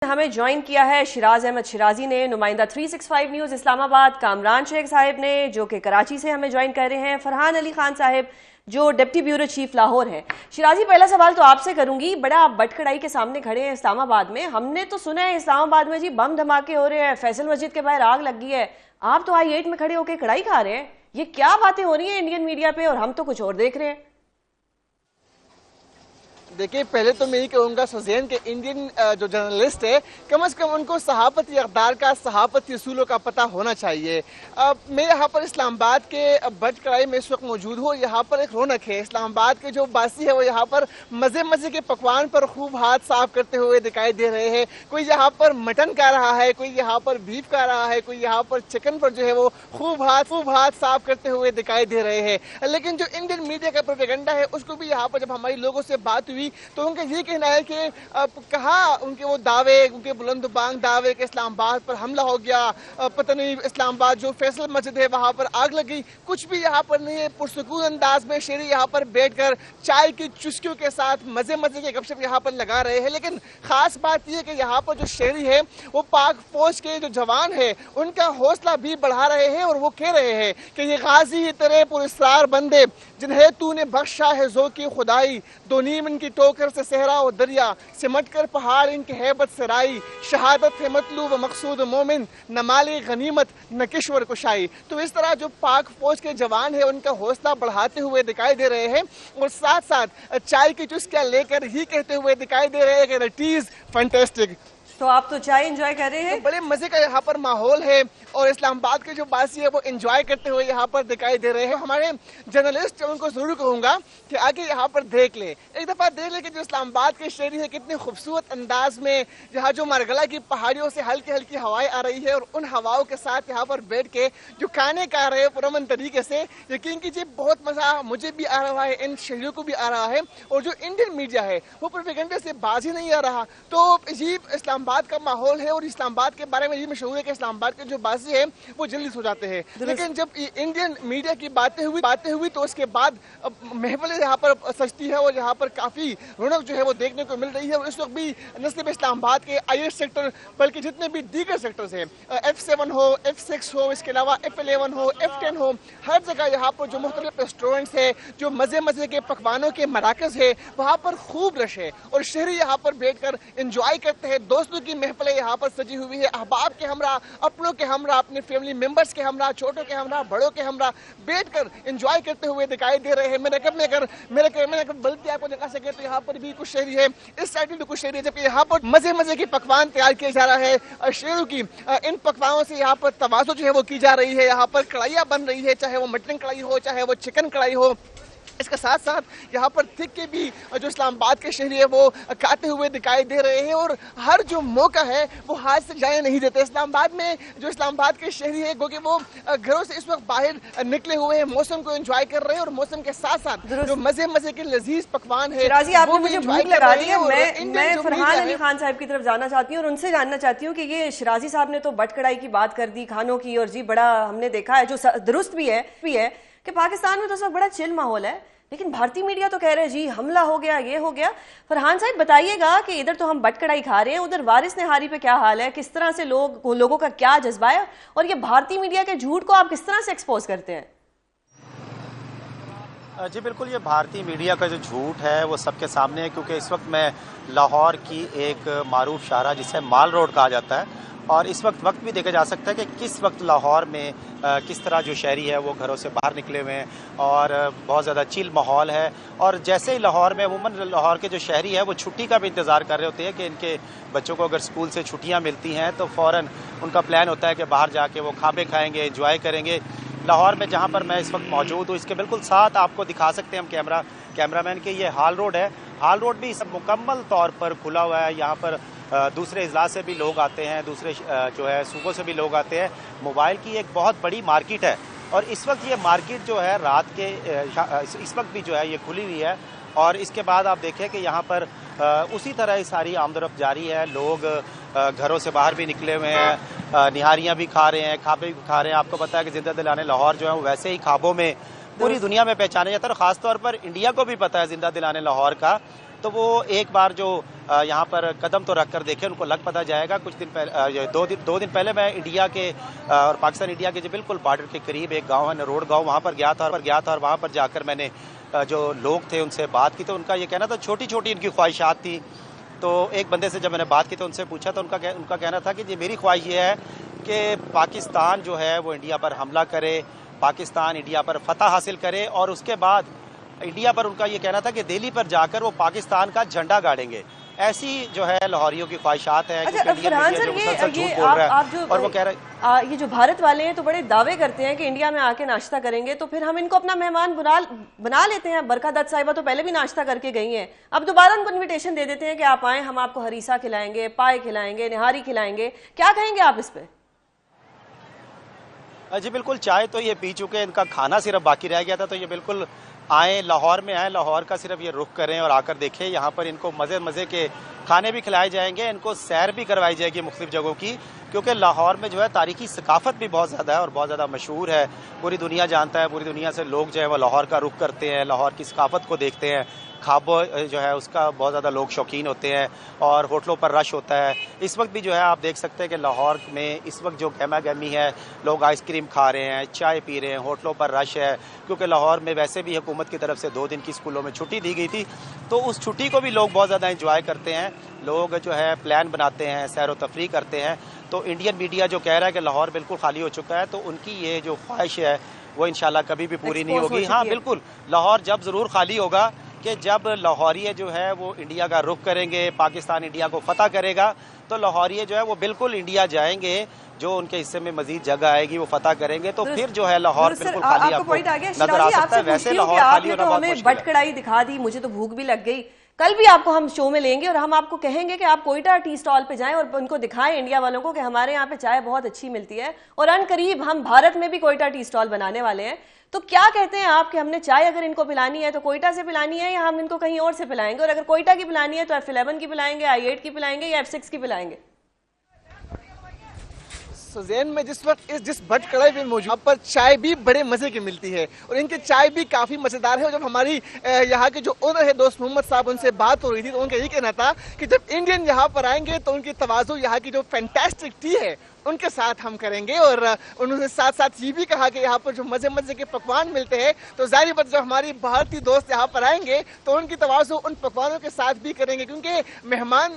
हमें ज्वाइन किया है शिराज अहमद शिराजी ने, नुमाइंदा 365 न्यूज़ इस्लामाबाद, कामरान शेख साहिब ने जो कि कराची से हमें ज्वाइन कर रहे हैं, फरहान अली खान साहिब जो डिप्टी ब्यूरो चीफ लाहौर हैं। शिराजी, पहला सवाल तो आपसे करूंगी, बड़ा आप बटकड़ाई के सामने खड़े हैं इस्लामाबाद में, हमने तो सुना है इस्लामाबाद में जी बम धमाके हो रहे हैं, फैसल मस्जिद के बाहर आग लगी है, आप तो I-8 में खड़े होकर कड़ाई खा रहे हैं, ये क्या बातें हो रही हैं इंडियन मीडिया पे और हम तो कुछ और देख रहे हैं। देखिए, पहले तो मैं यही कहूँगा सुजैन के इंडियन जो जर्नलिस्ट है कम से कम उनको सहाफती अक़दार का, सहाफती असूलों का पता होना चाहिए। मैं यहाँ पर इस्लामाबाद के बटकड़ाई में इस वक्त मौजूद हूँ। यहाँ पर एक रौनक है, इस्लामाबाद के जो बासी है वो यहाँ पर मज़े मज़े के पकवान पर खूब हाथ साफ करते हुए दिखाई दे रहे हैं। कोई यहाँ पर मटन खा रहा है, कोई यहाँ पर बीफ खा रहा है, कोई यहाँ पर चिकन पर जो है वो खूब हाथ साफ करते हुए दिखाई दे रहे हैं। लेकिन जो इंडियन मीडिया का प्रोपेगेंडा है उसको भी यहाँ पर जब हमारी लोगों से बात हुई तो उनका ये कहना है कि कहा उनके वो दावे, उनके बुलंदबांग दावे कि इस्लामाबाद पर हमला हो गया, पता नहीं इस्लामाबाद जो फैसल मस्जिद है वहां पर आग लगी, कुछ भी यहाँ पर नहीं है। पुरसुकून अंदाज में शहरी यहाँ पर बैठकर चाय की चुस्कियों के साथ मजे मजे के गपशप यहाँ पर लगा रहे हैं। लेकिन खास बात यह कि यहाँ पर जो शहरी है वो पाक फौज के जो जवान है उनका हौसला भी बढ़ा रहे हैं और वो कह रहे हैं कि ये गाजी तेरे पुरस्कार बंदे जिन्हें तूने बख्शा है जो की खुदाई, दो नीम इनकी टोकर से सहरा और दरिया, सिमट कर पहाड़ इनकी हैबत से राई, शहादत है मतलूब मकसूद मोमिन, न माली गनीमत न किश्वर कुशाई। तो इस तरह जो पाक फौज के जवान है उनका हौसला बढ़ाते हुए दिखाई दे रहे हैं और साथ साथ चाय की चुस्कियां लेकर ही कहते हुए दिखाई दे रहे हैं कि इट इज फैंटास्टिक। तो आप तो चाय एंजॉय कर रहे हैं, तो बड़े मजे का यहाँ पर माहौल है और इस्लामाबाद के जो बासी है वो एंजॉय करते हुए यहाँ पर दिखाई दे रहे हैं। हमारे जर्नलिस्ट उनको जरूर कहूंगा कि आगे यहाँ पर देख ले, एक दफा देख ले कि जो इस्लामाबाद के शहरी है कितने खूबसूरत अंदाज में जहाँ जो मारगला की पहाड़ियों से हल्की हल्की हवाएं आ रही है और उन हवाओं के साथ यहाँ पर बैठ के जो खाने खा रहे हैं पुरअमन तरीके से। यकीन कीजिए बहुत मजा मुझे भी आ रहा है, इन शहरियों को भी आ रहा है और जो इंडियन मीडिया है वो प्रोपेगेंडा से बाज ही नहीं आ रहा। तो अजीब इस्लामाबाद का माहौल है और इस्लामाबाद के बारे में ये मशहूर है कि इस्लामाबाद के जो बासी है वो जल्दी सो जाते हैं। लेकिन जब इंडियन मीडिया की बातें हुई तो उसके बाद महफिल यहाँ पर सजती है और यहाँ पर काफी रौनक जो है वो देखने को मिल रही है। और इस वक्त भी न सिर्फ इस्लामाबाद के I-8 सेक्टर बल्कि जितने भी दीगर सेक्टर्स हैं, F7 हो, F6 हो, इसके अलावा F11 हो, F10 हो, हर जगह यहाँ पर जो मुख्तलिफ रेस्टोरेंट्स है, जो मजे मजे के पकवानों के मराकज है, वहाँ पर खूब रश है और शहरी यहाँ पर बैठकर एंजॉय करते हैं। दोस्तों की महफिलें यहाँ पर सजी हुई है, अहबाब के हमरा, अपनों के हमरा, अपने फैमिली मेंबर्स के हमरा, छोटों के हमरा, बड़ों के हमरा बैठकर एंजॉय करते हुए दिखाई दे रहे हैं। मेरे बल्कि आपको दिखा सके तो यहाँ पर भी कुछ शहरी है, इस साइड भी कुछ शहरी है, जबकि यहाँ पर मजे मजे के पकवान तैयार किया जा रहा है। शहरों की इन पकवानों से यहाँ पर तवाज़ो जो है वो की जा रही है। यहाँ पर कढ़ाइयाँ बन रही है, चाहे वो मटन कढ़ाई हो, चाहे वो चिकन कढ़ाई हो। इसके साथ साथ यहाँ पर थिक के भी जो इस्लामाबाद के शहरी है वो खाते हुए दिखाई दे रहे हैं और हर जो मौका है वो हाथ से जाने नहीं देते। इस्लामाबाद में जो इस्लामाबाद के शहरी है क्योंकि वो घरों से इस वक्त बाहर निकले हुए हैं, मौसम को एंजॉय कर रहे हैं और मौसम के साथ साथ जो मजे मजे के लजीज पकवान है आपने मुझे भूख लगा दी है। मैं फरहान अली खान साहब की तरफ जाना चाहती हूँ और उनसे जानना चाहती हूँ कि ये शिराजी साहब ने तो बटकड़ाई की बात कर दी, खानों की, और जी बड़ा हमने देखा है जो दुरुस्त भी है कि पाकिस्तान में तो सब बड़ा चिल माहौल है, लेकिन भारतीय मीडिया तो कह रहे हैं जी हमला हो गया, ये हो गया। फरहान साहब बताइएगा कि इधर तो हम बटकड़ाई खा रहे हैं, उधर वारिस निहारी पे क्या हाल है, किस तरह से लोगों का क्या जज्बा है और ये भारतीय मीडिया के झूठ को आप किस तरह से एक्सपोज करते हैं? जी बिल्कुल, ये भारतीय मीडिया का जो झूठ है वो सबके सामने है, क्योंकि इस वक्त मैं लाहौर की एक मारूफ शाहरा जिसे माल रोड कहा जाता है और इस वक्त भी देखा जा सकता है कि किस वक्त लाहौर में किस तरह जो शहरी है वो घरों से बाहर निकले हुए हैं और बहुत ज़्यादा चिल माहौल है। और जैसे ही लाहौर में अमूमन लाहौर के जो शहरी है वो छुट्टी का भी इंतज़ार कर रहे होते हैं कि इनके बच्चों को अगर स्कूल से छुट्टियां मिलती हैं तो फ़ौरन उनका प्लान होता है कि बाहर जाके वो खाबे खाएँगे, एंजॉय करेंगे। लाहौर में जहाँ पर मैं इस वक्त मौजूद हूँ इसके बिल्कुल साथ आपको दिखा सकते हैं हम कैमरामैन के, ये हाल रोड है। हाल रोड भी मुकम्मल तौर पर खुला हुआ है। यहाँ पर दूसरे अजला से भी लोग आते हैं, दूसरे जो है सूबों से भी लोग आते हैं। मोबाइल की एक बहुत बड़ी मार्केट है और इस वक्त ये मार्केट जो है रात के इस वक्त भी जो है ये खुली हुई है। और इसके बाद आप देखें कि यहाँ पर उसी तरह ही सारी आमदरफ्त जारी है, लोग घरों से बाहर भी निकले हुए हैं, निहारियाँ भी खा रहे हैं, खाबे भी खा रहे हैं। आपको पता है कि जिंदा दिलाने लाहौर जो है वो वैसे ही खाबों में पूरी दुनिया में पहचाने जाता है और ख़ास तौर पर इंडिया को भी पता है जिंदा दिलाने लाहौर का तो वो एक बार जो यहाँ पर कदम तो रख कर देखे, उनको लग पता जाएगा। कुछ दिन पहले दो दिन पहले मैं इंडिया के और पाकिस्तान इंडिया के जो बिल्कुल बॉर्डर के करीब एक गांव है नरोड गांव, वहाँ पर गया था और वहाँ पर जाकर मैंने जो लोग थे उनसे बात की। तो उनका ये कहना था छोटी छोटी इनकी ख्वाहिशात थी। तो एक बंदे से जब मैंने बात की तो उनसे पूछा तो उनका कहना था कि जी मेरी ख्वाहिश ये है कि पाकिस्तान जो है वो इंडिया पर हमला करे, पाकिस्तान इंडिया पर फतह हासिल करे, और उसके बाद इंडिया पर उनका ये कहना था कि दिल्ली पर जाकर वो पाकिस्तान का झंडा गाड़ेंगे। ऐसी जो है लाहौरियों की ख्वाहिशात है। अच्छा फरहान सर, ये आप जो और वो कह रहे ये जो भारत वाले हैं तो बड़े दावे करते हैं कि इंडिया में आके नाश्ता करेंगे, तो फिर हम इनको अपना मेहमान बना लेते हैं। बरखा दत्त साहिबा तो पहले भी नाश्ता करके गई हैं, अब दोबारा उनको इन्विटेशन दे देते हैं कि आप आए, हम आपको हरीसा खिलाएंगे, पाए खिलाएंगे, निहारी खिलाएंगे। क्या कहेंगे आप इस पे? जी बिल्कुल, चाय तो ये पी चुके हैं, इनका खाना सिर्फ बाकी रह गया था। तो ये बिल्कुल आए, लाहौर में आए, लाहौर का सिर्फ ये रुख करें और आकर देखें। यहाँ पर इनको मज़े के खाने भी खिलाए जाएंगे, इनको सैर भी करवाई जाएगी मुख्तलिफ जगहों की, क्योंकि लाहौर में जो है तारीखी सकाफत भी बहुत ज़्यादा है और बहुत ज़्यादा मशहूर है। पूरी दुनिया जानता है, पूरी दुनिया से लोग जो है वो लाहौर का रुख करते हैं, लाहौर की सकाफत को देखते हैं। खाबो जो है उसका बहुत ज़्यादा लोग शौकीन होते हैं और होटलों पर रश होता है। इस वक्त भी जो है आप देख सकते हैं कि लाहौर में इस वक्त जो गहमा गहमी है, लोग आइसक्रीम खा रहे हैं, चाय पी रहे हैं, होटलों पर रश है, क्योंकि लाहौर में वैसे भी हुकूमत की तरफ से 2 दिन की स्कूलों में छुट्टी दी गई थी। तो उस छुट्टी को भी लोग बहुत ज़्यादा इंजॉय करते हैं, लोग जो है प्लान बनाते हैं, सैर व तफरीह करते हैं। तो इंडियन मीडिया जो कह रहा है कि लाहौर बिल्कुल खाली हो चुका है, तो उनकी ये जो ख्वाहिश है वो इंशाल्लाह कभी भी पूरी नहीं होगी। हाँ बिल्कुल, लाहौर जब ज़रूर खाली होगा कि जब लाहौरिये जो है वो इंडिया का रुख करेंगे, पाकिस्तान इंडिया को फतह करेगा, तो लाहौरिये जो है वो बिल्कुल इंडिया जाएंगे, जो उनके हिस्से में मजीद जगह आएगी वो फतह करेंगे। तो फिर जो है लाहौर बिल्कुल खाली आपको नजर आ सकता है। वैसे लाहौर खाली होना बहुत मुश्किल है। बट कढ़ाई दिखा दी, मुझे तो भूख भी लग गई। कल भी आपको हम शो में लेंगे और हम आपको कहेंगे कि आप कोयटा टी स्टॉल पे जाएं और उनको दिखाएं इंडिया वालों को कि हमारे यहाँ पे चाय बहुत अच्छी मिलती है, और अनकरीब हम भारत में भी कोयटा टी स्टॉल बनाने वाले हैं। तो क्या कहते हैं आप कि हमने चाय अगर इनको पिलानी है तो कोयटा से पिलानी है या हम इनको कहीं और से पिलाएंगे? और अगर कोयटा की पिलानी है तो F11 की पिलाएंगे, I8 की पिलाएंगे या F6 की पिलाएंगे? सुजैन में जिस वक्त जिस भट कढ़ाई में मौजूद पर चाय भी बड़े मजे की मिलती है और इनकी चाय भी काफी मजेदार है। और जब हमारी यहाँ के जो ओनर है दोस्त मोहम्मद साहब, उनसे बात हो रही थी तो उनका यही कहना था कि जब इंडियन यहाँ पर आएंगे तो उनकी तवाज़ु यहाँ की जो फैंटास्टिक टी है उनके साथ हम करेंगे। और उन्होंने साथ साथ ये भी कहा कि यहाँ पर जो मजे के पकवान मिलते हैं तो जाहिर बात जब हमारी भारतीय दोस्त यहाँ पर आएंगे तो उनकी तवाज़ु उन पकवानों के साथ भी करेंगे, क्योंकि मेहमान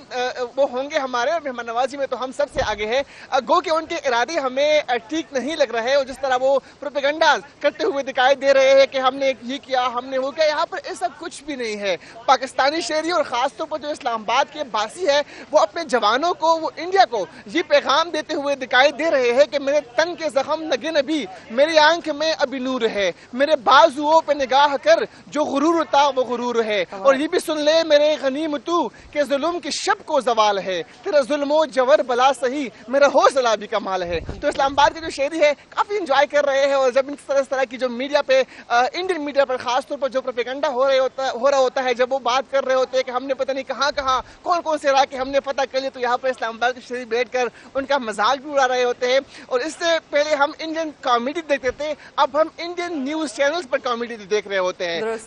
वो होंगे हमारे और मेहमान नवाजी में तो हम सबसे आगे हैं। गो के उनके इरादे हमें ठीक नहीं लग रहे हैं और जिस तरह वो प्रोपेगेंडा करते हुए दिखाई दे रहे हैं कि हमने ये किया, हमने वो किया, यहाँ पर ऐसा कुछ भी नहीं है। पाकिस्तानी शहरी और ख़ासतौर पर जो इस्लामाबाद के बासी है वो अपने जवानों को, वो इंडिया को ये पैगाम देते हुए दिखाई दे रहे हैं कि मेरे तन के जख्म लगे नबी, मेरी आंख में अभी नूर है, मेरे बाजुओं पे निगाह कर जो गुरूर था वो गुरूर है। और ये भी सुन ले मेरे गनीमतू के जुल्म की शब को जवाल है, तेरा जुल्मो जवर बला सही मेरा हौसला भी कमाल है। तो इस्लामाबाद के जो शहरी है काफी इंजॉय कर रहे हैं। और जब इस तरह की जो मीडिया पे इंडियन मीडिया पर खासतौर पर जो प्रोपेगेंडा हो रहा होता है, जब वो बात कर रहे होते हैं कि हमने पता नहीं कहाँ कौन से इलाके हमने फतह कर लिए, तो यहाँ पर इस्लामाबाद के शहरी बैठकर उनका मजाक भी उड़ा रहे होते हैं। और इससे पहले हम इंडियन कॉमेडी देखते थे, अब हम इंडियन न्यूज चैनल्स पर कॉमेडी देख रहे होते हैं।